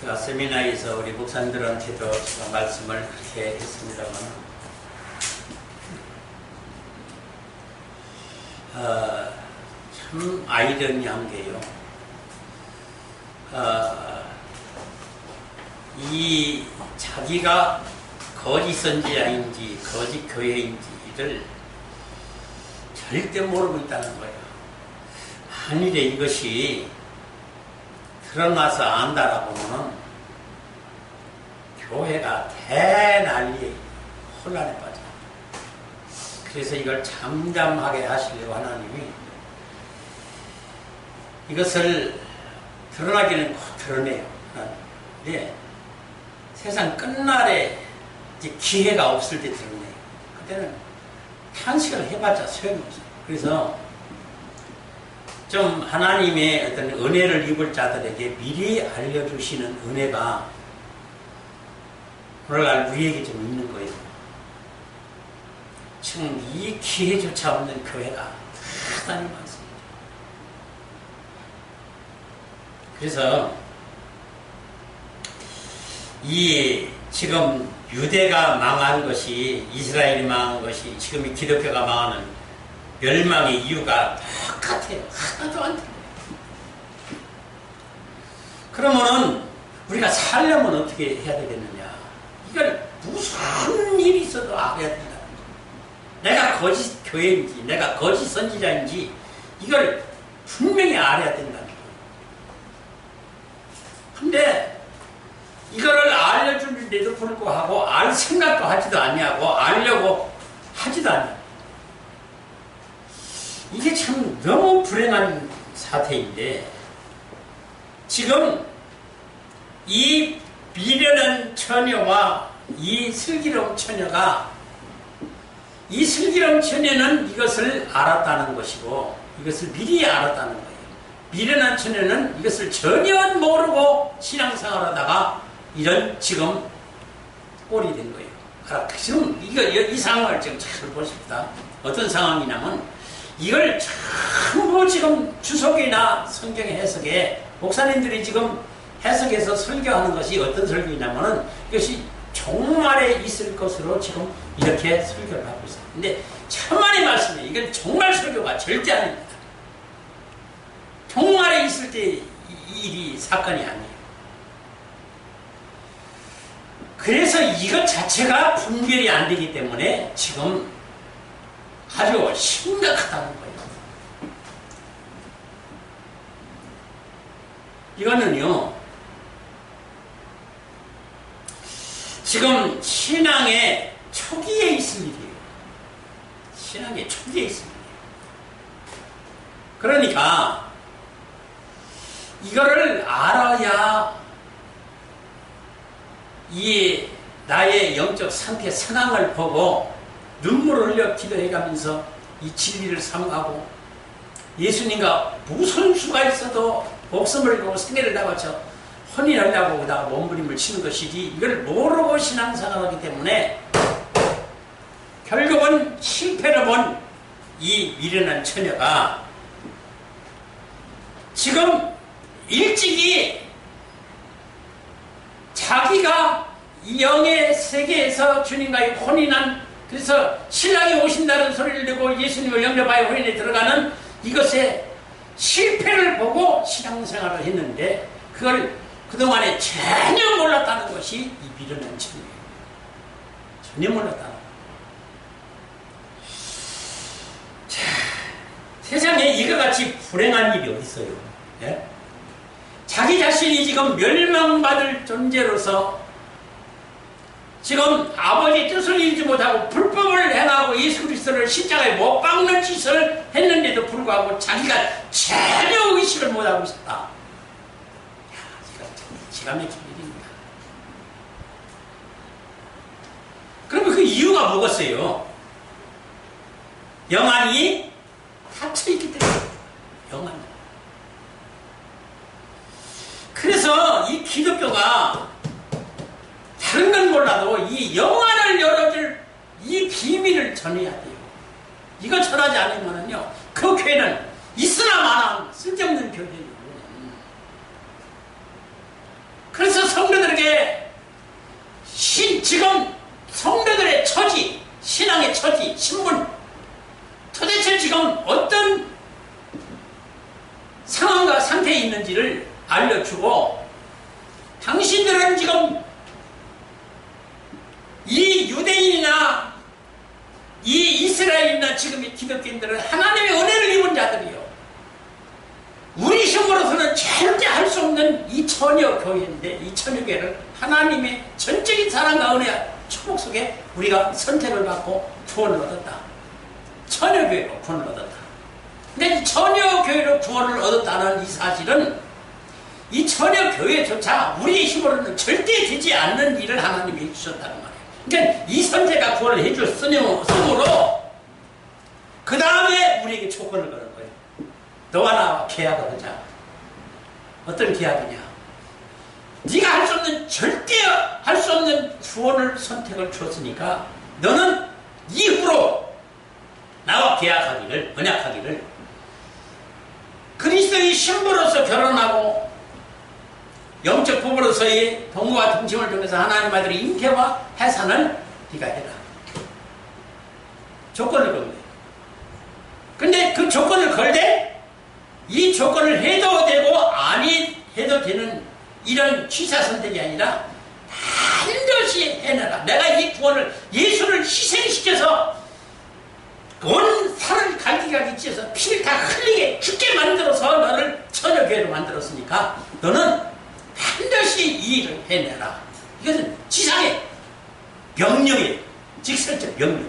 제가 세미나에서 우리 목사님들한테도 제가 말씀을 그렇게 했습니다만, 참 아이러니한 게요. 이 자기가 거짓 선지자인지 거짓 교회인지를 절대 모르고 있다는 거예요. 만일에 이것이 드러나서 안다라고 하면 교회가 대난리에 혼란에 빠져. 그래서 이걸 잠잠하게 하시려고 하나님이 이것을 드러나기는 곧 드러내요. 네. 세상 끝날에 이제 기회가 없을 때 드러내요. 그때는 탄식을 해봤자 소용이 없어요. 그래서 좀 하나님의 어떤 은혜를 입을 자들에게 미리 알려주시는 은혜가 오늘날 우리에게 좀 있는 거예요. 지금 이 기회조차 없는 교회가 대단히 많습니다. 그래서 이 지금 유대가 망한 것이, 이스라엘이 망한 것이, 지금 이 기독교가 망하는 멸망의 이유가 똑같아요. 하나도 안 틀려요. 그러면은 우리가 살려면 어떻게 해야 되겠느냐? 이걸 무슨 일이 있어도 알아야 된다. 내가 거짓 교회인지, 내가 거짓 선지자인지 이걸 분명히 알아야 된다는 거예요. 근데 이거를 알려주는데도 불구하고 알 생각도 하지도 않냐고, 알려고 하지도 않냐. 이게 참 너무 불행한 사태인데, 지금 이 미련한 처녀와 이 슬기로운 처녀가, 이 슬기로운 처녀는 이것을 알았다는 것이고 이것을 미리 알았다는 거예요. 미련한 처녀는 이것을 전혀 모르고 신앙생활하다가 이런 지금 꼴이 된 거예요. 지금 이 상황을 지금 잘 보십시다. 어떤 상황이냐면, 이걸 전부 지금 주석이나 성경의 해석에 목사님들이 지금 해석해서 설교하는 것이 어떤 설교이냐면은, 이것이 종말에 있을 것으로 지금 이렇게 설교를 하고 있어요. 근데 천만의 말씀이에요. 이건 종말 설교가 절대 아닙니다. 종말에 있을 때 이 일이 사건이 아니에요. 그래서 이것 자체가 분별이 안 되기 때문에 지금 아주 심각하다는 거예요. 이거는요, 지금 신앙의 초기에 있을 일이에요. 신앙의 초기에 있을 일이에요. 그러니까 이거를 알아야 이 나의 영적 상태 상황을 보고 눈물을 흘려 기도해가면서 이 진리를 삼가고, 예수님과 무슨 수가 있어도 목숨을 걸고 생애를 다 바쳐 혼인하려고 오다가 몸부림을 치는 것이지, 이걸 모르고 신앙생활하기 때문에 결국은 실패를 본 이 미련한 처녀가 지금 일찍이 자기가 이 영의 세계에서 주님과의 혼인한, 그래서 신랑이 오신다는 소리를 듣고 예수님을 영접하여 혼인에 들어가는 이것의 실패를 보고 신앙생활을 했는데, 그걸 그동안에 전혀 몰랐다는 것이 이 미련한 처녀예요. 전혀 몰랐다는 거예요. 자, 세상에 이거 같이 불행한 일이 어디 있어요? 예? 자기 자신이 지금 멸망받을 존재로서 지금 아버지의 뜻을 이루지 못하고 불법을 행하고 예수 그리스도를 십자가에 못 박는 짓을 했는데도 불구하고 자기가 전혀 의식을 못하고 있었다. 이거 기가 막힌 일입니다. 그러면 그 이유가 뭐겠어요? 영안이 닫혀있기 때문에. 영안. 그래서 이 기독교가 다른 건 몰라도 이 영안을 열어줄 이 비밀을 전해야 돼요. 이거 전하지 않으면요, 그 교회는 있으나 마나 쓸데없는 교회예요. 그래서 알려주고, 당신들은 지금 이 유대인이나 이 이스라엘이나 지금의 기독교인들은 하나님의 은혜를 입은 자들이요. 우리 힘으로서는 절대 할 수 없는 이 처녀교회인데, 이 처녀교회를 하나님의 전적인 사랑과 은혜 축복 속에 우리가 선택을 받고 구원을 얻었다. 처녀교회로 구원을 얻었다. 근데 이 처녀교회로 구원을 얻었다는 이 사실은, 이 처녀교회조차 우리의 힘으로는 절대 되지 않는 일을 하나님이 해주셨다는 말이에요. 그러니까 이 선제가 구원을 해줬으므로 그 다음에 우리에게 조건을 거는 거예요. 너와 나와 계약을 하자. 어떤 계약이냐? 네가 할 수 없는, 절대 할 수 없는 구원을 선택을 줬으니까 너는 이후로 나와 계약하기를, 언약하기를, 그리스도의 신부로서 결혼하고 영적 부부로서의 동무와 동침을 통해서 하나님 아들의 잉태와 해산을 네가 해라. 조건을 건 거예요. 근데 그 조건을 걸 때 이 조건을 해도 되고 아니 해도 되는 이런 취사 선택이 아니라 반드시 해내라. 내가 이 구원을, 예수를 희생시켜서 온 산을 갈기갈기 찢어서 피를 다 흘리게 죽게 만들어서 너를 처녀교회로 만들었으니까 너는 반드시 이 일을 해내라. 이것은 지상의 명령이에요. 직설적 명령.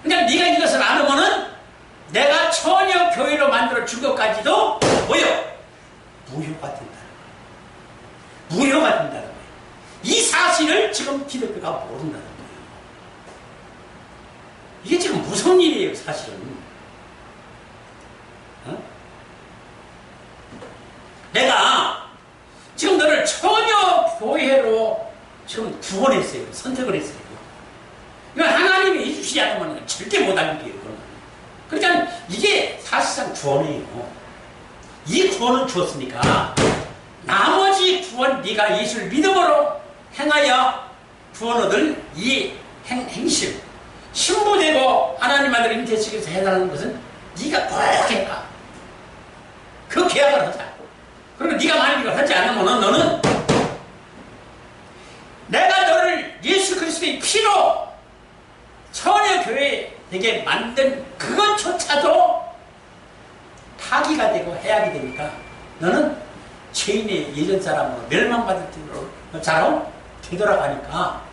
그냥 네가 이것을 안 하면은 내가 처녀교회로 만들어 준 것까지도 뭐요? 무효가 된다는 거예요. 무효가 된다는 거예요. 이 사실을 지금 기독교가 모른다는 거예요. 이게 지금 무슨 일이에요, 사실은. 내가 지금 너를 처녀교회로 지금 구원했어요. 선택을 했어요. 이건 하나님이 해주시지 않으면 절대 못할 일이에요. 그러니까 이게 사실상 구원이에요. 이 구원을 주었으니까 나머지 구원, 네가 예수를 믿음으로 행하여 구원 얻을 이 행실, 신부되고 하나님 아들 잉태시켜서 해달라는 것은 네가 꼭 해라. 그 계약을 하자. 그리고 네가 만약 이걸 하지 않으면 너는 내가 너를 예수 그리스도의 피로 처녀교회 되게 만든 그것조차도 파기가 되고 해악이 되니까 너는 죄인의 예전 사람으로 멸망받을 자로 되돌아가니까,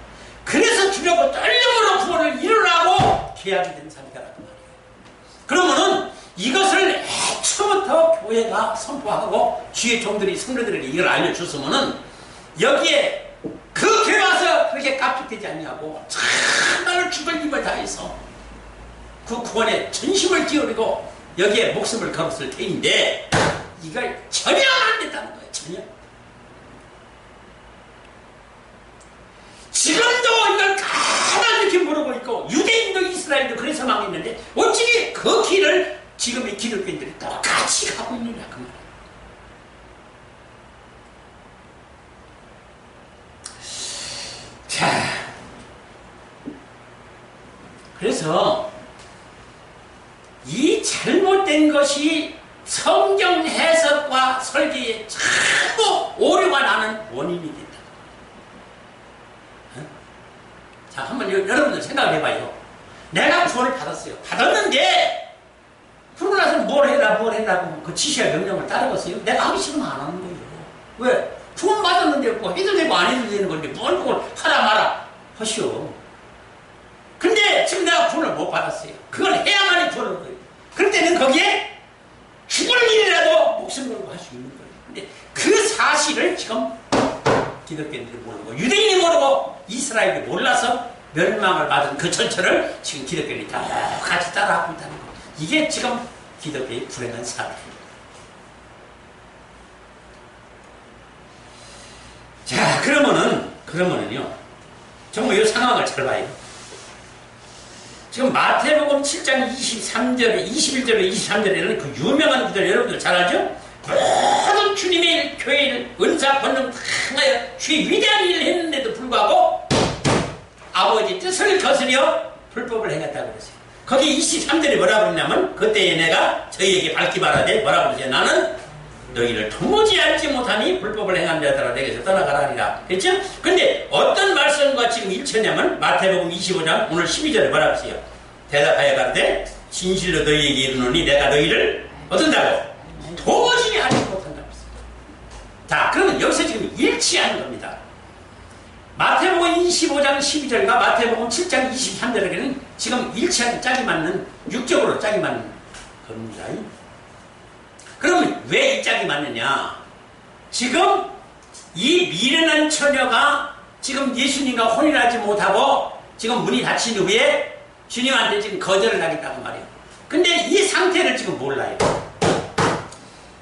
그래서 두렵고 떨림으로 구원을 이루라고 계약이 된 사람이라고 말이에요. 그러면은 이것을 애초부터 교회가 선포하고 주의 종들이 성도들에게 이걸 알려줬으면은 여기에 그 교회 와서 그렇게 깝죽되지 않냐고 정말로 죽을 힘을 다해서 그 구원에 전심을 기울이고 여기에 목숨을 걸었을 테인데 이걸 전혀 안 됐다는 거예요. 전혀. 지금도 이걸 가만히 모르고 있고 유대인도 이스라엘도 그래서 망했는데 어찌게 그 길을 지금의 기독교인들이 똑같이 가고 있느냐 그 말이에요. 자, 그래서 이 잘못된 것이 성경 해석과 설계에 전부 오류가 나는 원인이 된다. 자, 한번 여러분들 생각을 해봐요. 내가 구원을 받았어요. 받았는데 그러고 나서 뭘 해라고 그 지시와 명령을 따르겠어요? 내가 하기 싫으면 안 하는 거예요. 왜? 구원 받았는데 뭐 해도 되고 안 해도 되는 건데 뭘 그걸 하라 마라 하시오. 근데 지금 내가 구원을 못 받았어요. 그걸 해야만이 구원을 얻어요. 그럴 때는 거기에 죽을 일이라도 목숨 걸고 할 수 있는 거예요. 근데 그 사실을 지금 기독교인들이 모르고 유대인이 모르고 이스라엘이 몰라서 멸망을 받은 그 전철을 지금 기독교인이 다 같이 따라하고 있다는 거. 이게 지금 기독교의 불행한 사태입니다. 자, 그러면은요. 정말 이 상황을 잘 봐요. 지금 마태복음 7장 23절에 21절에 23절에는 그 유명한 구절 여러분들 잘 알죠? 모든 주님의 교회를 은사 권능 당하여 주의 위대한 일을 했는데도 불구하고 아버지 뜻을 거스려 불법을 행했다고 그랬어요. 거기 23절에 뭐라고 그랬냐면 그때에 내가 저희에게 밝히 말하되 뭐라고 그러세요? 나는 너희를 도무지 알지 못하니 불법을 행한 자들아 내게서 떠나가라 하니라. 그렇죠? 근데 어떤 말씀과 지금 일치냐면 마태복음 25장 오늘 12절에 뭐라고 했어요? 대답하여 가로되 진실로 너희에게 이르노니 내가 너희를 어떤다고? 도무지 알지 못한다고 했습니다. 자, 그러면 여기서 지금 일치하는 겁니다. 마태복음 25장 12절과 마태복음 7장 23절에는 지금 일치하는 짝이 맞는 육적으로 짝이 맞는 겁니다. 그러면 왜 이 짝이 맞느냐? 지금 이 미련한 처녀가 지금 예수님과 혼인하지 못하고 지금 문이 닫힌 후에 주님한테 지금 거절을 하겠다고 말이에요. 근데 이 상태를 지금 몰라요.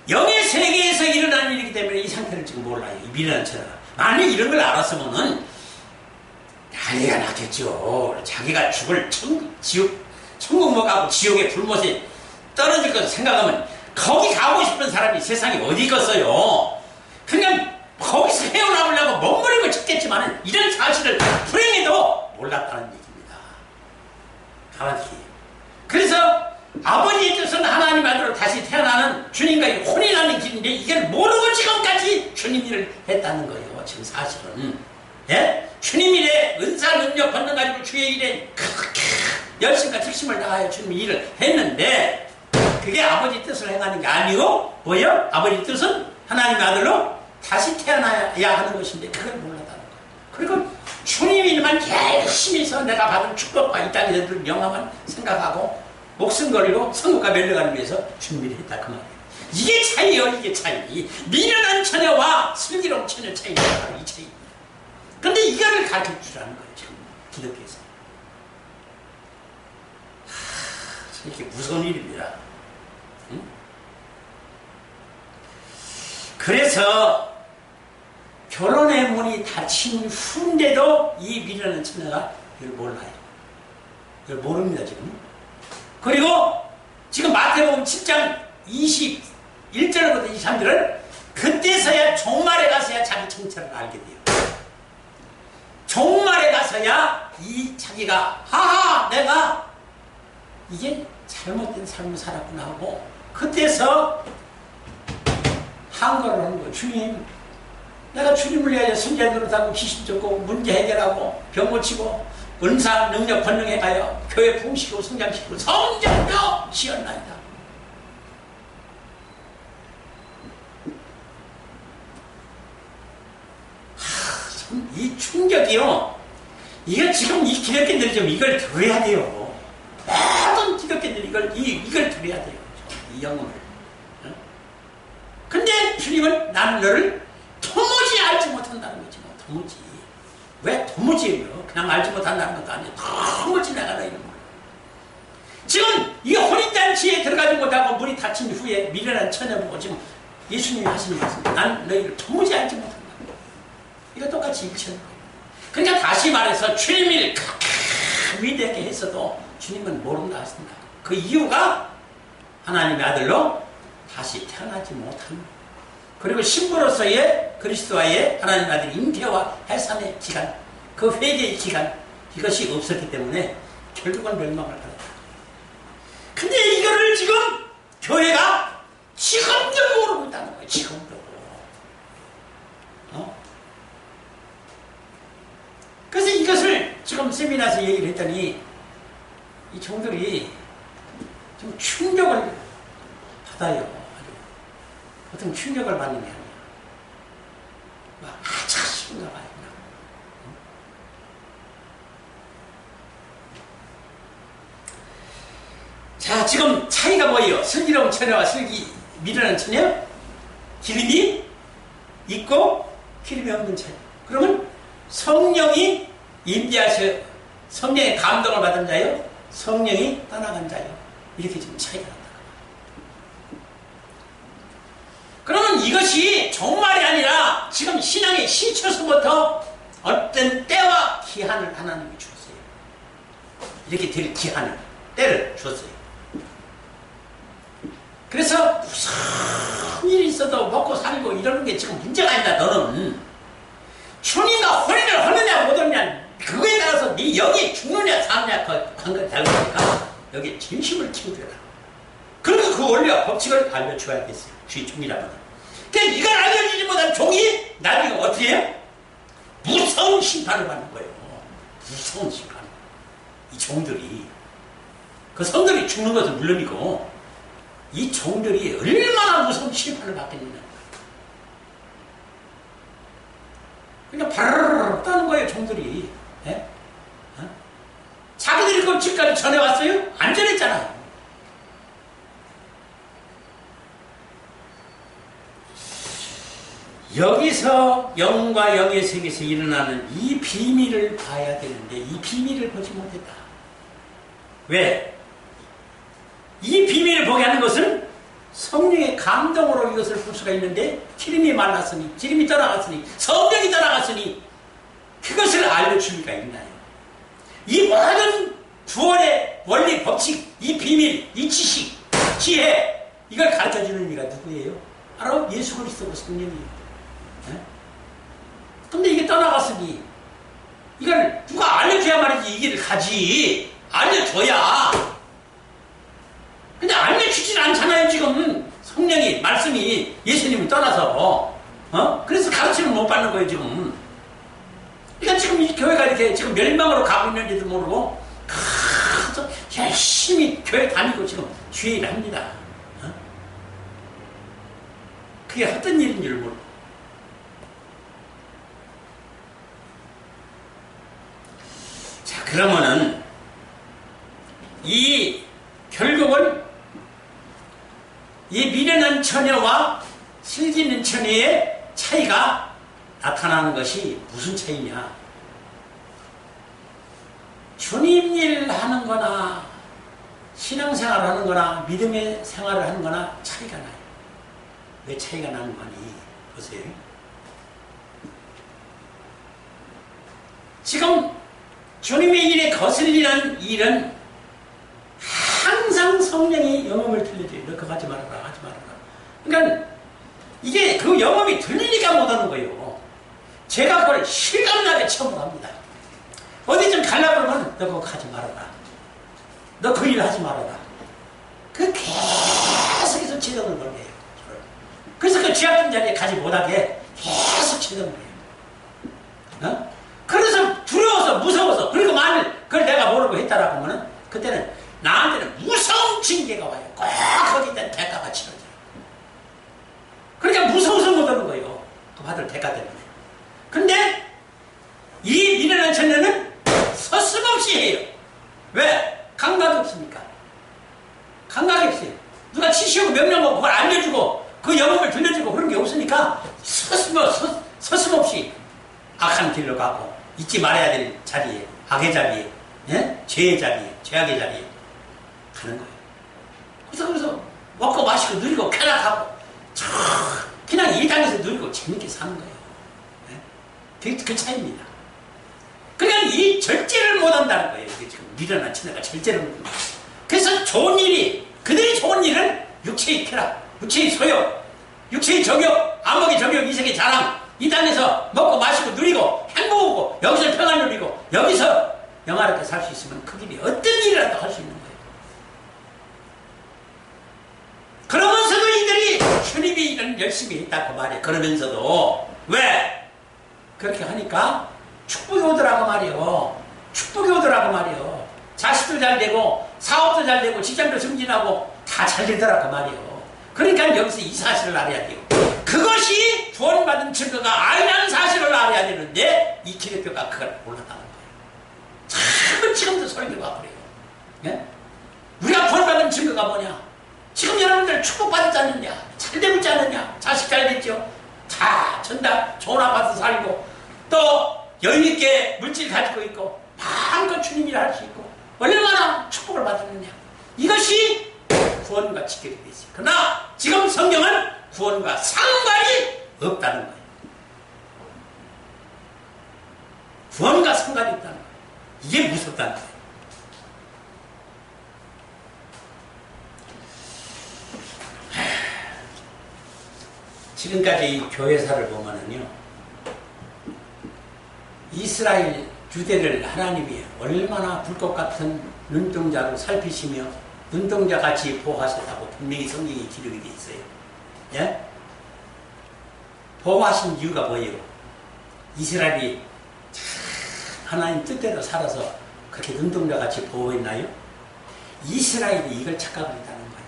영의 세계에서 일어나는 일이기 때문에 이 상태를 지금 몰라요. 이 미련한 처녀가. 만약 이런 걸 알았으면은 난리가 났겠죠. 자기가 죽을 천국 못 가고 지옥의 불못에 떨어질 것을 생각하면 거기 가고 싶은 사람이 세상에 어디 있겠어요. 그냥 거기서 헤어나오려고 멋부리고 싶겠지만 이런 사실을 불행해도 몰랐다는 얘기입니다. 가만히. 그래서 아버지의 뜻은 하나님 아들로 다시 태어나는 주님과 혼인하는 길인데 이걸 모르고 지금까지 주님 일을 했다는 거예요. 지금 사실은. 예? 주님 일에 은사, 능력, 권능 가지고 주의 일에 그렇게 열심과 특심을 다하여 주님 일을 했는데 그게 아버지 뜻을 행하는 게 아니고 뭐예요? 아버지 뜻은 하나님의 아들로 다시 태어나야 하는 것인데 그걸 몰랐다는 거예요. 그리고 주님 일만 열심히 해서 내가 받은 축복과 이 땅에 들 영화만 생각하고 목숨 걸고 성국과 멸려가기 위해서 준비를 했다 그 말이에요. 이게 차이예요. 이게 차이. 미련한 처녀와 슬기로운 처녀 차이입니다. 이 차이. 근데 이거를 가르쳐주라는 거예요. 지금 기독교에서. 이렇게 무서운 일입니다. 응? 그래서 결혼의 문이 닫힌 후인데도 이 미련한 처녀가 이걸 몰라요. 이걸 모릅니다. 지금. 그리고 지금 마태복음 7장 21절부터 23절은 그때서야 종말에 가서야 자기 정체를 알게 돼요. 종말에 가서야 이 자기가 하하 내가 이게 잘못된 삶을 살았구나 하고 그때서 한거를 하는 거예요. 주님 내가 주님을 위하여 선지자 노릇하고 귀신 쫓고 문제 해결하고 병 고치고 은사 능력 권능에 가여 교회 풍시키고 성장시키고 성전도 지었나이다. 이 충격이요. 이거 지금 이 기독교인들이 좀 이걸 들어야 돼요. 모든 기독교인들이 이걸 들어야 돼요. 이 영혼을. 근데 주님은 나는 너를 도무지 알지 못한다는 거지. 뭐. 도무지. 왜 도무지예요? 그냥 알지 못한다는 것도 아니에요. 도무지 내가 너희를 몰라. 지금 이 혼인잔치에 들어가지 못하고 문이 닫힌 후에 미련한 처녀 보고 지금 예수님이 하시는 말씀. 난 너희를 도무지 알지 못한다. 이거 똑같이 일치하는 거예요. 그러니까 다시 말해서 주님을 위대하게 했어도 주님은 모른다 하신다. 그 이유가 하나님의 아들로 다시 태어나지 못한 그리고 신부로서의 그리스도와의 하나님의 아들의 잉태와 해산의 기간 그 회개의 기간 이것이 없었기 때문에 결국은 멸망을 받았다. 근데 이거를 지금 교회가 지금도 모르고 있다는 거예요. 지금도. 그래서 이것을 지금 세미나에서 얘기를 했더니 이 종들이 좀 충격을 받아요. 어떤 충격을 받는 게 아니야. 막 아차 싶은가 봐요. 자, 지금 차이가 뭐예요? 슬기로운 처녀와 미련한 처녀? 기름이 있고 기름이 없는 처녀. 그러면 성령이 임재하셔 성령의 감동을 받은 자요, 성령이 떠나간 자요. 이렇게 지금 차이가 난다. 그러면 이것이 종말이 아니라 지금 신앙의 시초서부터 어떤 때와 기한을 하나님이 주었어요. 이렇게 될 기한을, 때를 주었어요. 그래서 무슨 일이 있어도 먹고 살고 이러는 게 지금 문제가 아니다. 너는 주님과 혼인을 하느냐 못하느냐 그거에 따라서 네 여기 죽느냐 사느냐 그 관계가 다르니까 여기 진심을 키우더라. 그리고 그 원리와 법칙을 알려줘야겠어요. 주의 종이라면. 그러니까 이걸 알려주지 못한 종이 나중에 어떻게 해요? 무서운 심판을 받는 거예요. 무서운 심판. 이 종들이. 그 성들이 죽는 것은 물론이고 이 종들이 얼마나 무서운 심판을 받겠느냐. 그러니까 바르르르 떠는 거예요, 종들이. 예? 어? 자기들이 그걸 지금까지 전해왔어요? 안 전했잖아요. 여기서 영과 영의 세계에서 일어나는 이 비밀을 봐야 되는데 이 비밀을 보지 못했다. 왜? 이 비밀을 보게 하는 것은 성령의 감동으로 이것을 볼 수가 있는데 기름이 말랐으니 기름이 떠나갔으니 성령이 떠나갔으니 그것을 알려줄 리가 있나요? 이 모든 구원의 원리 법칙, 이 비밀, 이 지식, 지혜 이걸 가르쳐주는 이가 누구예요? 바로 예수 그리스도고 성령이에요. 근데 이게 떠나갔으니 이걸 누가 알려줘야 말이지 이 길을 가지. 알려줘야. 근데 알려주진 않잖아요. 지금 성령이 말씀이 예수님을 떠나서 그래서 가르침을 못 받는 거예요 지금. 그러니까 지금 이 교회가 이렇게 지금 멸망으로 가고 있는지도 모르고 계속 열심히 교회 다니고 지금 주의를 합니다. 그게 어떤 일인 줄 모르고. 자, 그러면은 이 결국은 이 미련한 처녀와 슬기는 처녀의 차이가 나타나는 것이 무슨 차이냐? 주님 일 하는 거나 신앙생활을 하는 거나 믿음의 생활을 하는 거나 차이가 나요. 왜 차이가 나는 거니? 보세요. 지금 주님의 일에 거슬리는 일은 항상 성령이 영험을 들려줘요. 너 그거 하지 말아라, 하지 말아라. 그러니까 이게 그 영험이 들리니까 못하는 거예요. 제가 그걸 실감나게 처음으로 합니다. 어디 좀 가려고 그러면 너 그거 하지 말아라. 너 그 일 하지 말아라. 그 계속해서 제동을 걸게요. 그래서 그 쥐약된 자리에 가지 못하게 계속 제동을 해요. 그래서 두려워서 무서워서 그리고 만일 그걸 내가 모르고 했다라고 하면은 그때는 나한테는 무서운 징계가 와요. 꼭 거기다 대가가 치러져요. 그러니까 무서워서 못하는 거예요. 그 받을 대가 때문에. 근데 이 미련한 처녀는 서슴없이 해요. 왜? 감각이 없으니까. 감각이 없어요. 누가 치시고 명령하고 그걸 알려주고 그 영업을 들려주고 그런 게 없으니까 서슴없이 악한 길로 가고 잊지 말아야 될 자리에 악의 자리에 죄의 자리에 죄악의 자리에 가는 거예요. 그래서 먹고 마시고 누리고 쾌락하고 그냥 이 땅에서 누리고 재밌게 사는 거예요. 그 차이입니다. 그냥 이 절제를 못한다는 거예요. 지금 미련한 처녀가 절제를 못한다. 그래서 좋은 일이 그들이 좋은 일은 육체의 쾌락, 육체의 소욕, 육체의 정욕, 안목의 정욕, 이색의 자랑 이 땅에서 먹고 마시고 누리고 행복하고 여기서 평안 누리고 여기서 영화롭게 살 수 있으면 그 길이 어떤 일이라도 할 수 있는 거예요. 그러면서도 이들이 주님이 일을 열심히 했다고 말해. 그러면서도 왜? 그렇게 하니까 축복이 오더라고 말이요. 축복이 오더라고 말이요. 자식도 잘 되고 사업도 잘 되고 직장도 승진하고 다 잘 되더라고 말이요. 그러니까 여기서 이 사실을 알아야 돼요. 그것이 구원받은 증거가 아니라는 사실을 알아야 되는데 이 기독교가 그걸 몰랐다는 거예요. 참 지금도 설교가 그래요. 네? 우리가 구원받은 증거가 뭐냐? 지금 여러분들 축복받지 않느냐? 잘 되고 있지 않느냐? 자식 잘 됐죠? 다 전다 좋은 아파트 살고 또 여유있게 물질 가지고 있고 마음껏 주님 일을 할 수 있고 얼마나 축복을 받았느냐? 이것이 구원과 직결이 되어 있어요. 그러나 지금 성경은 구원과 상관이 없다는 거예요. 구원과 상관이 있다는 거예요. 이게 무섭다는 거예요. 지금까지 이 교회사를 보면은요, 이스라엘 유대를 하나님이 얼마나 불꽃 같은 눈동자로 살피시며 눈동자 같이 보호하셨다고 분명히 성경이 기록이 되어 있어요. 예? 보호하신 이유가 뭐예요? 이스라엘이 하나님 뜻대로 살아서 그렇게 눈동자같이 보호했나요? 이스라엘이 이걸 착각을 했다는 거예요.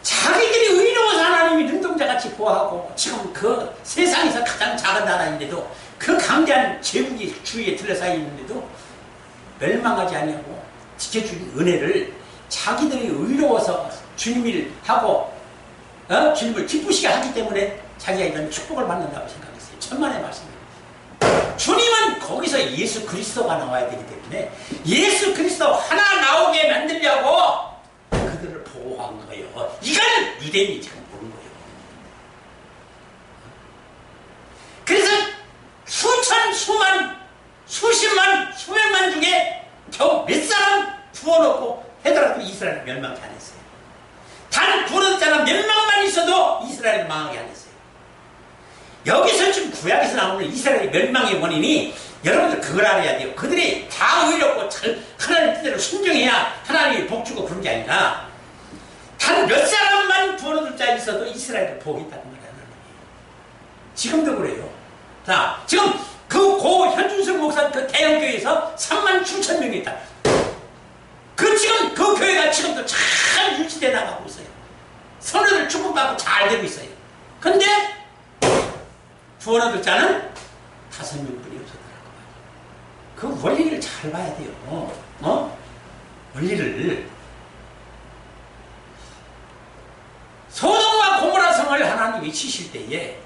자기들이 의로워서 하나님이 눈동자같이 보호하고 지금 그 세상에서 가장 작은 나라인데도 그 강대한 제국이 주위에 둘러싸여 있는데도 멸망하지 아니하고 지켜준 은혜를 자기들이 의로워서 주님을 하고 주님을 기쁘시게 하기 때문에 자기가 이런 축복을 받는다고 생각했어요. 천만의 말씀입니다. 주님은 거기서 예수 그리스도가 나와야 되기 때문에 예수 그리스도 하나 나오게 만들려고 그들을 보호한 거예요. 이걸 유대인이 지금 모르는 거예요. 그래서 수천, 수만, 수십만, 수백만 중에 겨우 몇 사람 구워놓고 하더라도 이스라엘은 멸망치 안 했어요. 단 구원받은 사람 몇 명만 있어도 이스라엘을 망하게 안 했어요. 여기서 지금 구약에서 나오는 이스라엘의 멸망의 원인이 여러분들 그걸 알아야 돼요. 그들이 다 의롭고 하나님 뜻대로 순종해야 하나님이 복주고 그런 게 아니라 단 몇 사람만 구원받을 자 있어도 이스라엘을 보호했다는 거예요. 지금도 그래요. 자, 지금 그 고 현준석 목사 그 대형교회에서 3만 7천 명이 있다. 지금 그 교회가 지금도 잘 유지돼 나가고 있어요. 선우들 축복받고 잘 되고 있어요. 근데 구원 얻을 자는 5명뿐이 없었더라고요. 그 원리를 잘 봐야 돼요. 원리를. 소돔과 고모라 성을 하나님이 치실 때에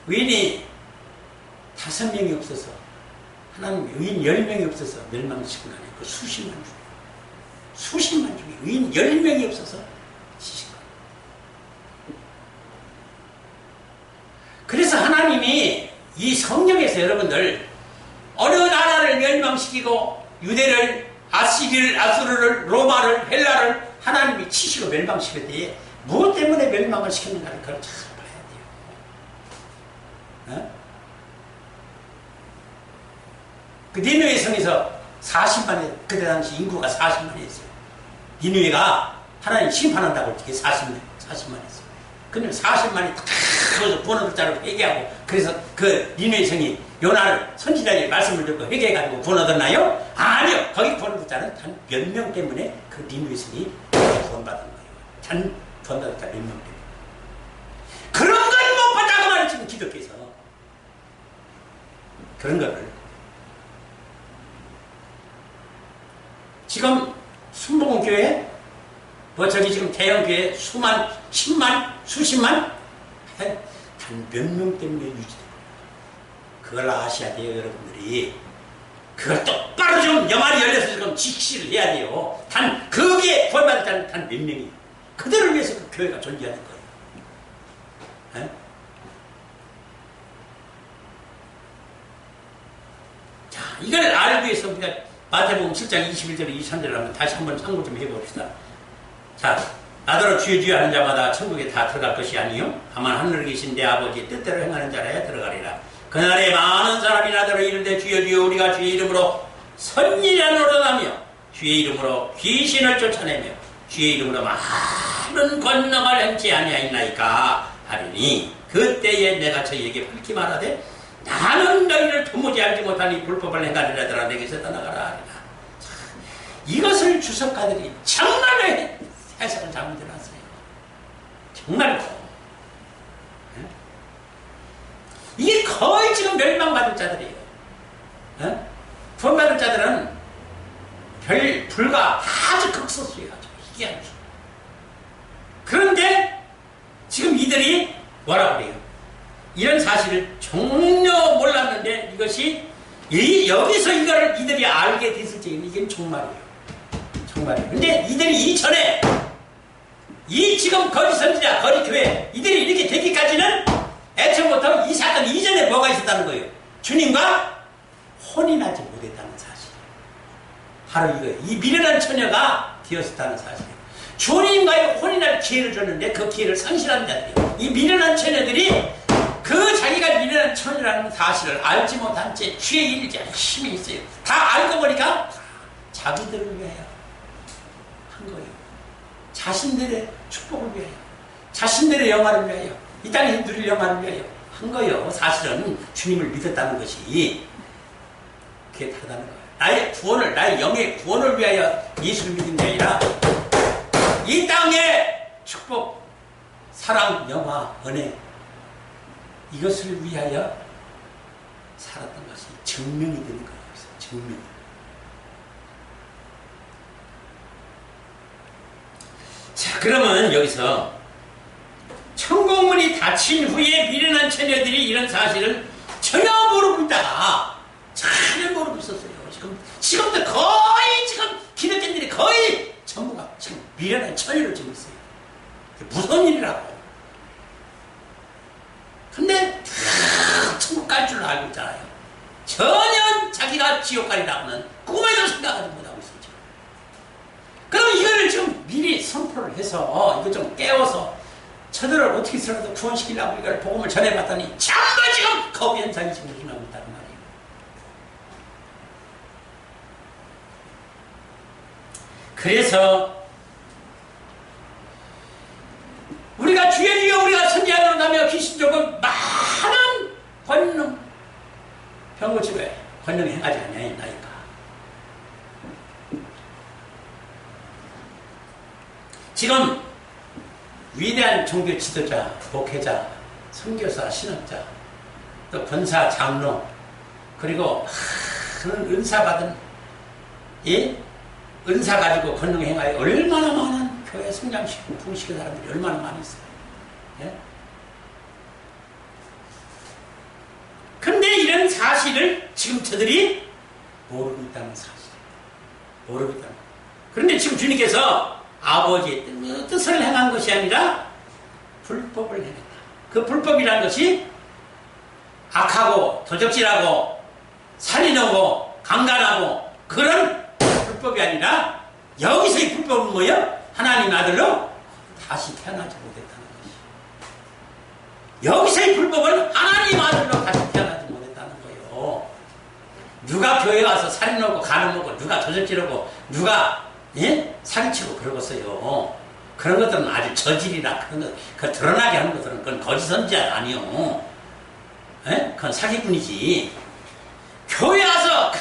의인이 5명이 없어서 하나님 의인 10명이 없어서 멸망시키고 나니 그 수십만 중에 의인 10명이 없어서 치신 거예요. 그래서 하나님이 이 성경에서 여러분들 어느 나라를 멸망시키고 유대를 아수르를 로마를 헬라를 하나님이 치시고 멸망시킬 때에 무엇 때문에 멸망을 시켰는가를 그걸 잘 봐야 돼요. 그 니느웨 성에서 40만이 그때 당시 인구가 40만이었어요. 니느웨가 하나님 심판한다고 이렇게 40만 했어요. 근데 40만이 탁 구원을 자로 회개하고 그래서 그 니느웨 성이 요나를 선지자의 말씀을 듣고 회개해가지고 구원 얻었나요? 아니요. 거기 구원 얻은 자는 단 몇 명 때문에 그 니느웨 성이 구원받은 거예요. 단 구원받은 자 몇 명 때문에. 그런 걸 못 봤다고 말이에요. 지금 기독교에서. 그런 거를. 지금 순복음교회 저기 지금 대형교회 수만, 10만, 수십만 단 몇 명 때문에 유지되고 그걸 아셔야 돼요. 여러분들이 그걸 똑바로 좀 영안이 열려서 지금 직시를 해야 돼요. 단 거기에 구원받을 자는 단 몇 명이에요. 그들을 위해서 그 교회가 존재하는 거예요. 자, 이걸 알기 위해서 우리가 마태복음 7장 21절 23절을 한번 다시 한번 참고 좀 해봅시다. 자, 나더러 주여 주여 하는 자마다 천국에 다 들어갈 것이 아니요 다만 하늘에 계신 내 아버지의 뜻대로 행하는 자라야 들어가리라. 그날에 많은 사람이 나더러 이르되 주여 주여 우리가 주의 이름으로 선지자 노릇하며 주의 이름으로 귀신을 쫓아내며 주의 이름으로 많은 권능을 행치 아니하였나이까 하리니 그때에 내가 저희에게 밝히 말하되 나는 너희를 도무지 알지 못하니 불법을 행하리라더라 내게서 떠나가라 하리라. 이것을 주석가들이 정말로 해석을 잘못해놨어요. 정말로. 이게 거의 지금 멸망받을 자들이에요. 구원받을 자들은 불과 아주 극소수예요. 아주 희귀한 수. 그런데 지금 이들이 뭐라고 그래요? 이런 사실을 전혀 몰랐는데 이것이 여기서 이거를 이들이 알게 됐을 때 이게 정말이에요. 정말이에요. 근데 이들이 이전에 이 지금 거짓 선지자, 거짓 교회 이들이 이렇게 되기까지는 애초부터 이 사건 이전에 뭐가 있었다는 거예요? 주님과 혼인하지 못했다는 사실. 바로 이거예요. 이 미련한 처녀가 되었었다는 사실이에요. 주님과의 혼인할 기회를 줬는데 그 기회를 상실한 자들이에요. 이 미련한 처녀들이 그 자기가 미련한 처녀라는 사실을 알지 못한 채 주의 일을 열심히 했어요. 다 알고 보니까 자기들을 위하여 한 거예요. 자신들의 축복을 위하여, 자신들의 영화를 위하여, 이 땅에 누릴 영화를 위하여 한 거예요. 사실은 주님을 믿었다는 것이 그게 다르다는 거예요. 나의 구원을, 나의 영의 구원을 위하여 예수를 믿은 게 아니라 이 땅의 축복, 사랑, 영화, 은혜, 이것을 위하여 살았던 것이 증명이 되는 거예요. 증명. 자, 그러면 여기서 천국문이 닫힌 후에 미련한 처녀들이 이런 사실을 전혀 모르고 있다가 전혀 모르고 있었어요. 지금도 거의 지금 기독교인들이 거의 전부가 지금 미련한 처녀를 지고 있어요. 무서운 일이라고. 근데 천국 갈 줄 알고 있잖아요. 전혀 자기가 지옥 가리라고는 꿈에도 생각하지 못하고 있었죠. 그럼 이거를 지금 미리 선포를 해서 이거 좀 깨워서 저들을 어떻게 해서라도 구원시키려고 이걸 복음을 전해봤더니 전부 지금 거부 현상이 지금 일어나고 있다는 말이에요. 그래서 우리가 주여 주여 우리가 선지자로 나며 귀신 쫓고 많은 권능 병고치료에 권능이 행하지 않냐니까. 지금 위대한 종교 지도자, 목회자, 선교사, 신학자, 또 권사, 장로, 그리고 많은 은사 받은 이 은사 가지고 권능 행하여 얼마나 많은 교회 성장시키고 부흥시키는 사람들이 얼마나 많이 있어요. 예? 근데 이런 사실을 지금 저들이 모르고 있다는 사실. 모르고 있다는. 그런데 지금 주님께서 아버지의 뜻을 행한 것이 아니라 불법을 행했다. 그 불법이라는 것이 악하고 도적질하고 살인하고 강간하고 그런 불법이 아니라 여기서의 불법은 뭐예요? 하나님 아들로 다시 태어나지 못했다는 것이. 여기서의 불법은 하나님 아들로 다시 태어나지 못했다는 거예요. 누가 교회 와서 살인하고 간음하고 누가 도적질하고 누가 사기치고 그러겠어요. 그런 것들은 아주 저질이나 그런 것, 그 드러나게 하는 것들은 그건 거짓 선지자 아니요. 그건 사기꾼이지. 교회 와서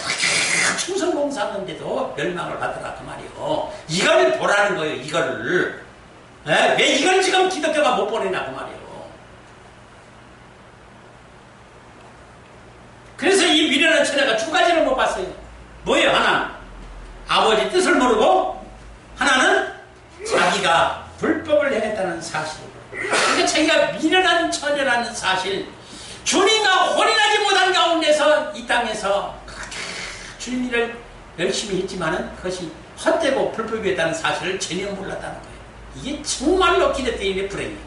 충성봉사하는데도 멸망을 받더라 그 말이요. 이걸 보라는 거예요. 이거를. 왜 이걸 지금 기독교가 못 보내냐 그 말이요. 그래서 이 미련한 처녀가 두 가지를 못 봤어요. 뭐예요? 하나 아버지 뜻을 모르고, 하나는 자기가 불법을 행했다는 사실. 그러니까 자기가 미련한 처녀라는 사실, 주님과 혼인하지 못한 가운데서 이 땅에서 주님 일을 열심히 했지만은 그것이 헛되고 불법이었다는 사실을 전혀 몰랐다는 거예요. 이게 정말로 기독교인의 불행이에요.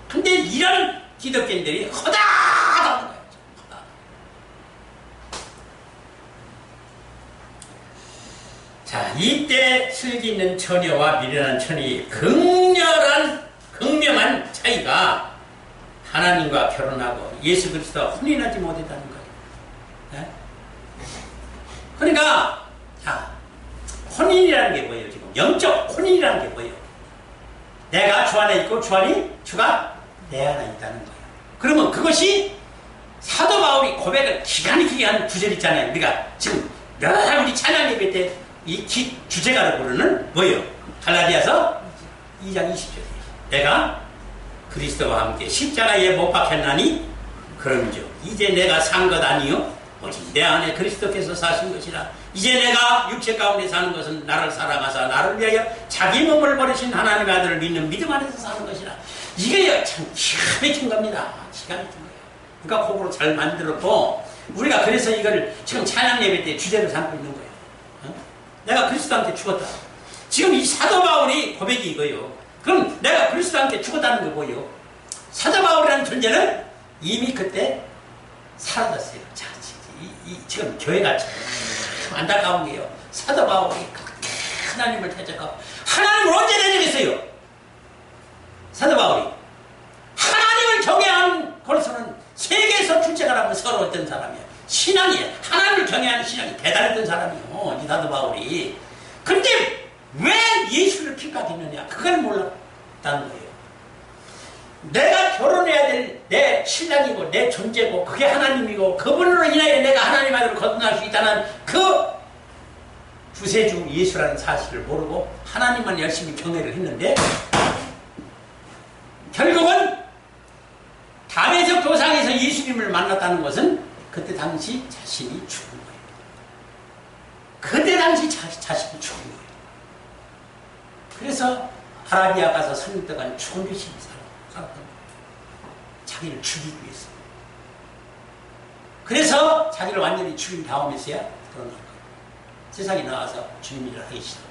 근데 이런 기독교인들이 허다하다는 거예요. 허다. 자, 이때 슬기 있는 처녀와 미련한 처녀의 극명한 차이가 하나님과 결혼하고 예수 그리스도와 혼인하지 못했다는 거예요. 네? 그러니까 자, 혼인이라는 게 뭐예요? 지금 영적 혼인이라는 게 뭐예요? 내가 주 안에 있고 주가 내 안에 있다는 거예요. 그러면 그것이 사도 바울이 고백을 기가 막히게 한 구절 있잖아요. 우리가 지금 늘 우리 찬양 예배 때 이 주제가로 부르는 뭐예요? 갈라디아서 2장 20절이에요. 내가 그리스도와 함께 십자가에 못 박혔나니 그런즉 이제 내가 산 것 아니요 오직 내 안에 그리스도께서 사신 것이라. 이제 내가 육체 가운데 사는 것은 나를 사랑하사 나를 위하여 자기 몸을 버리신 하나님의 아들을 믿는 믿음 안에서 사는 것이라. 이게 참 기가 막힌 겁니다. 기가 막힌 거예요. 그러니까 그거로 잘 만들었고, 우리가 그래서 이걸 지금 찬양 예배 때 주제로 삼고 있는 거예요. 내가 그리스도한테 죽었다. 지금 이 사도 바울이 고백이 이거예요. 그럼 내가 그리스도한테 죽었다는 게 뭐예요? 사도 바울이라는 존재는 이미 그때 사라졌어요. 자, 지금 교회가 참 안타까운 게요. 사도 바울이 하나님을 대적하고, 하나님을 언제 대적했어요? 사도 바울이 하나님을 경외한 거로서는 세계에서 출제가라고 서러웠던 사람이에요. 신앙이, 하나님을 경외하는 신앙이 대단했던 사람이에요. 이 사도 바울이. 근데 왜 예수를 핍박 피가 되느냐 그걸 몰랐다는 거예요. 내가 결혼해야 될 내 신랑이고 내 존재고 그게 하나님이고 그분으로 인하여 내가 하나님 아들을 거듭날 수 있다는 그 구세주 예수라는 사실을 모르고 하나님만 열심히 경외를 했는데 결국은 담에색 도상에서 예수님을 만났다는 것은 그때 당시 자신이 죽은 거예요. 그때 당시 자신이 죽은 거예요. 그래서 아라비아 가서 3년 동안 죽은 듯이 살았던 거예요. 자기를 죽이기 위해서. 그래서 자기를 완전히 죽인 다음에서야 드러난 거예요. 세상에 나와서 주님 일을 하기 시작한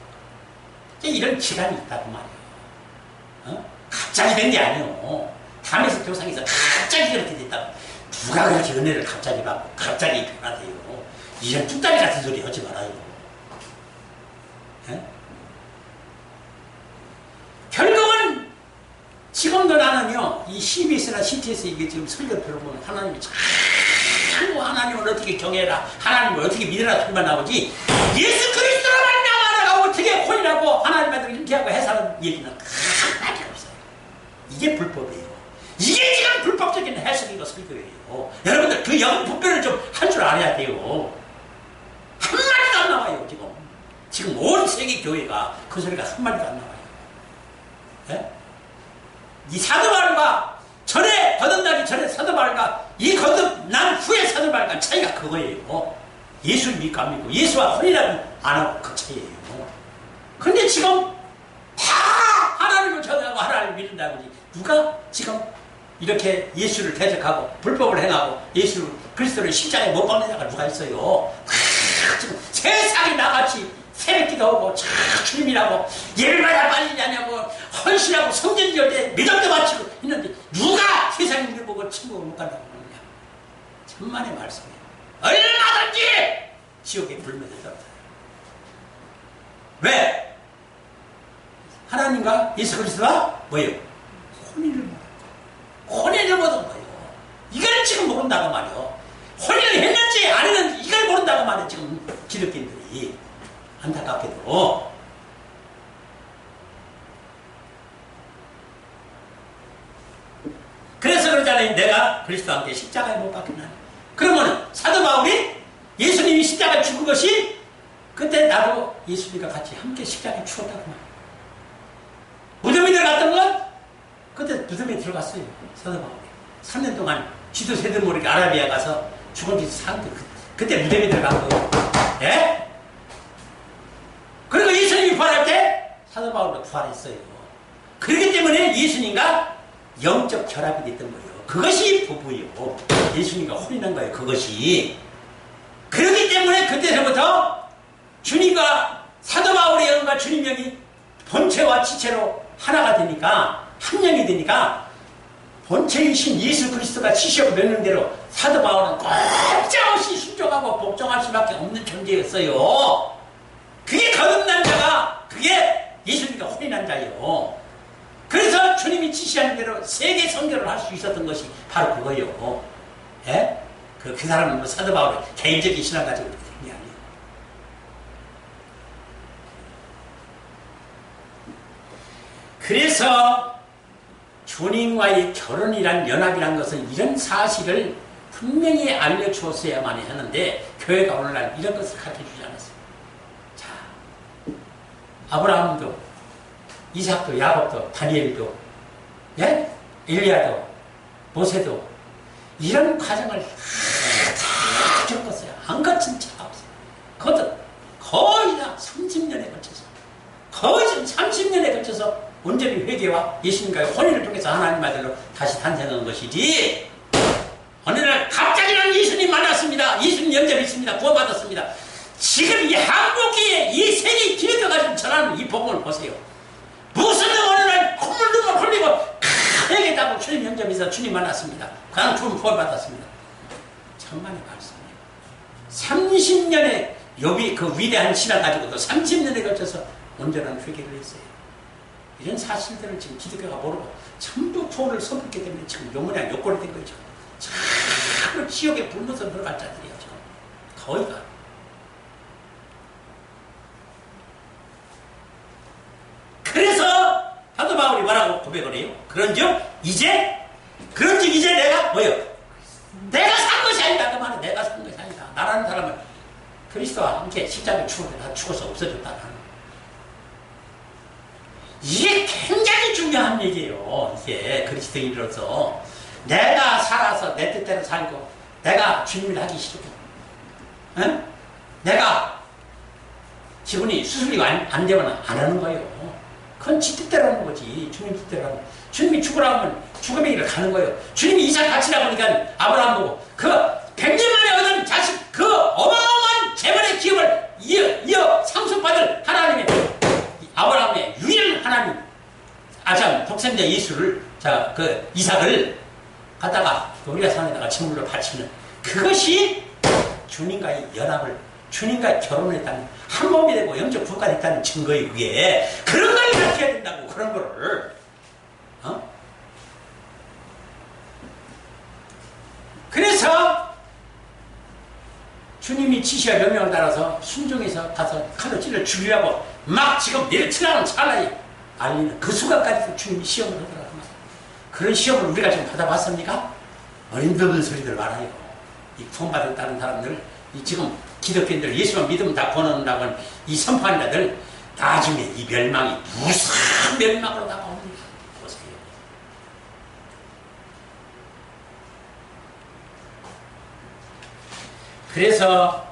거예요. 이런 기간이 있다고 말이에요. 갑자기 된 게 아니에요. 담에색 도상에서 갑자기 그렇게 됐다고. 누가 그렇게 은혜를 갑자기 받고 갑자기 변화돼요. 이런 뚝딱이 같은 소리 하지 말아요. 에? 결국은 지금도 나는요, 이 CBS나 CT에서 이게 지금 설교 들어보면 하나님이 자꾸 하나님을 어떻게 경외해라, 하나님을 어떻게 믿으라 소리만 나오지, 예수 그리스도로만 나가라가 어떻게 혼이라고 하나님한테 이렇게 하고 해석하는 얘기는 하나도 없어요. 이게 불법이에요. 이게 지금 불법적인 해석이고 설교예요. 여러분들 그 영혼 분별을 좀 할 줄 알아야 돼요. 한마디도 안 나와요, 지금. 지금 온 세계 교회가 그 소리가 한마디도 안 나와요. 예? 이 사도바울과 전에 거듭나기 전에 사도바울과 이 거듭난 후에 사도바울과 차이가 그거예요. 예수를 믿고 안 믿고 예수와 혼이라고 안 하고 그 차이예요. 근데 지금 다 하나님을 전하고 하나님을 믿는다고 하지 누가 지금 이렇게 예수를 대적하고 불법을 행하고 예수 그리스도를 십자가에 못 박는 자가 누가 있어요. 지금 세상이 나같이 새벽기도 하고 주님이라고 예를 받아 빠지냐냐고 헌신하고 성전지을 때 믿음도 바치고 있는데 누가 세상에 우리 보고 천국을 못 간다고 그러느냐. 천만의 말씀이에요. 얼마든지 지옥에 불면서 떨어져요. 왜? 하나님과 예수 그리스도가 뭐예요? 혼인을 못 혼인을 못 한 거예요. 이걸 지금 모른다고 말이요. 혼인을 했는지 안 했는지 이걸 모른다고 말이에요. 지금 기독교인들이. 안타깝게도. 그래서 그러잖아요. 내가 그리스도와 함께 십자가에 못 박혔나니. 그러면 사도 바울이 예수님이 십자가에 죽은 것이 그때 나도 예수님과 같이 함께 십자가에 죽었다고 말이에요. 무덤에 들어갔던 건 그때 무덤에 들어갔어요. 사도 바울이 3년 동안 쥐도 새도 모르게 아라비아 가서 죽은 지 사는데 그때 무덤에 들어간 거예요. 예? 그리고 예수님이 부활할 때 사도 바울도 부활했어요. 그렇기 때문에 예수님과 영적 결합이 됐던 거예요. 그것이 부부예요. 예수님과 혼인한 거예요. 그것이. 그렇기 때문에 그때서부터 주님과 사도 바울의 영과 주님 영이 본체와 지체로 하나가 되니까 한 영이 되니까 본체이신 예수 그리스도가 지시하고 명령대로 사도 바울은 꼼짝없이 순종하고 복종할 수밖에 없는 존재였어요. 그게 거듭난 자가 그게 예수님과 혼인한 자예요. 그래서 주님이 지시하는 대로 세계 선교를 할 수 있었던 것이 바로 그거예요. 예? 그 사람은 뭐 사도 바울의 개인적인 신앙 가지고 그런 게 아니에요. 그래서 주님과의 결혼이란 연합이란 것은 이런 사실을 분명히 알려주었어야만 하는데 교회가 오늘날 이런 것을 가르쳐주지 않았어요. 자, 아브라함도 이삭도 야곱도 다니엘도 예? 엘리야도 모세도 이런 과정을 다 겪었어요. 안 거친 차가 없어요. 그것도 거의 다 30년에 걸쳐서 거의 지금 30년에 걸쳐서 온전히 회개와 예수님과의 혼인을 통해서 하나님 아들로 다시 탄생한 것이지 어느 날 갑자기 난 예수님 만났습니다. 예수님 영접이 있습니다. 구원받았습니다. 지금 이 한국에 이 세계 기회가 가지고 전하는 이 복음을 보세요. 무슨 어느 날 콧물 눈물 흘리고 회개하고 주님 영접에서 주님 만났습니다. 그냥 주님 구원받았습니다. 천만의 말씀이에요. 30년의 욥이 그 위대한 신앙 가지고도 30년에 걸쳐서 온전한 회개를 했어요. 이런 사실들을 지금 기독교가 모르고 전부 구원을 선포했기 때문에 지금 요모양 욕골이 된 거죠. 참으로 지옥에 불면서 들어갈 자들이에요. 지금 거의가. 그래서 고백을 해요. 그런즉 이제 내가 뭐요? 내가 산 것이 아니다. 그 말은 내가 산 것이 아니다. 나라는 사람은 그리스도와 함께 십자가에 죽을 때 다 죽어서 없어졌다는. 이게 굉장히 중요한 얘기예요. 이게 그리스도인으로서 내가 살아서 내 뜻대로 살고 내가 주님을 하기 싫고 응? 내가 기분이 수술이 안 되면 안 하는 거예요. 그건 지 뜻대로 하는 거지. 주님 뜻대로 하는. 주님이 죽으라고 하면 죽음의 길을 가는 거예요. 주님이 이삭 바치라고 하니까 아브라함 보고 그 100년 만에 얻은 자식 그 어마어마한 재물의 기업을 이어 상속받을 하나님의 아브라함의 유일한 하나님 아참 독생자 예수를 그 이삭을 갖다가 우리가 산에다가 제물로 바치는 그것이 주님과의 연합을 주님과 결혼했다는 한 몸이 되고 영적 부부가 됐다는 증거에 의해 그런 걸 가르쳐야 된다고. 그런 거를 그래서 주님이 지시와 명령을 따라서 순종해서 가서 칼로 찔러 죽이려고 막 지금 내려치라는 찰나에 알리는 그 순간까지도 주님이 시험을 하더라고요. 그런 시험을 우리가 지금 받아봤습니까? 어림없는 소리들 많아요. 이 구원받았다는 사람들, 이 지금 기독교인들 예수만 믿으면 다 구원한다고 하는 이 선포하는 자들 나중에 이 멸망이 무사한 멸망으로 다가옵니다. 보세요. 그래서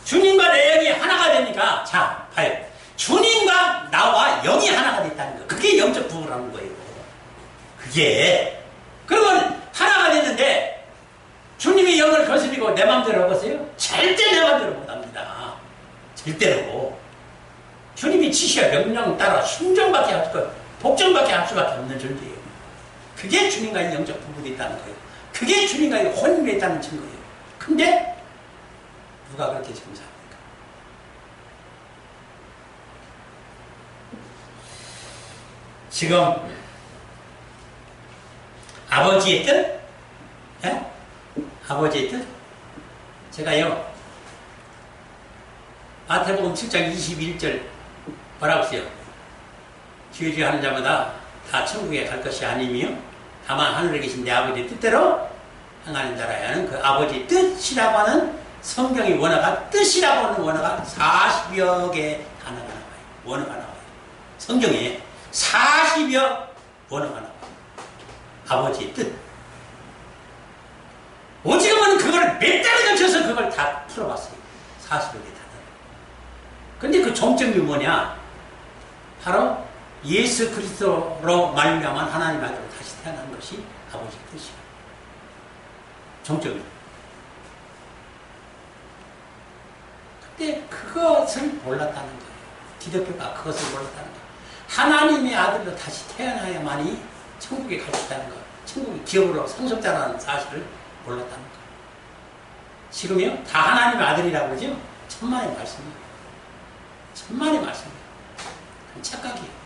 주님과 내 영이 하나가 되니까 자 봐요. 주님과 나와 영이 하나가 됐다는 거. 그게 영적 부부라는 거예요. 그게 그러면 하나가 됐는데 주님의 영을 거스리고 내 마음대로 해보세요. 절대 내 마음대로 못합니다. 절대로. 주님이 지시와 명령 따라 순종밖에 할 것, 복종밖에 할 수밖에 없는 존재예요. 그게 주님과의 영적 부부가 있다는 거예요. 그게 주님과의 혼인이 있다는 증거예요. 근데 누가 그렇게 지금 삽니까? 지금 아버지의 뜻? 예? 아버지의 뜻? 제가요 마태복음 7장 21절 뭐라고 써요? 주의 하는 자마다 다 천국에 갈 것이 아니며 다만 하늘에 계신 내 아버지의 뜻대로 행하는 자라야 하는 그 아버지의 뜻이라고 하는 성경의 원어가 뜻이라고 하는 원어가 40여 개 단어가 나와요. 원어가 나와요. 성경에 40여 원어가 나와요. 아버지의 뜻. 오직은 그걸 몇 달에 걸쳐서 그걸 다 풀어봤어요. 40여 개 단어. 근데 그 정점이 뭐냐? 바로 예수 그리스도로 말미암아 하나님 아들로 다시 태어난 것이 아버지의 뜻이에요. 정점이. 근데 그것을 몰랐다는 거예요. 기독교가 그것을 몰랐다는 거예요. 하나님의 아들로 다시 태어나야만이 천국에 갈 수 있다는 것. 천국의 기업으로 상속자라는 사실을 몰랐다는 것. 지금요, 다 하나님의 아들이라고 그러죠? 천만의 말씀이에요. 천만의 말씀이에요. 착각이에요.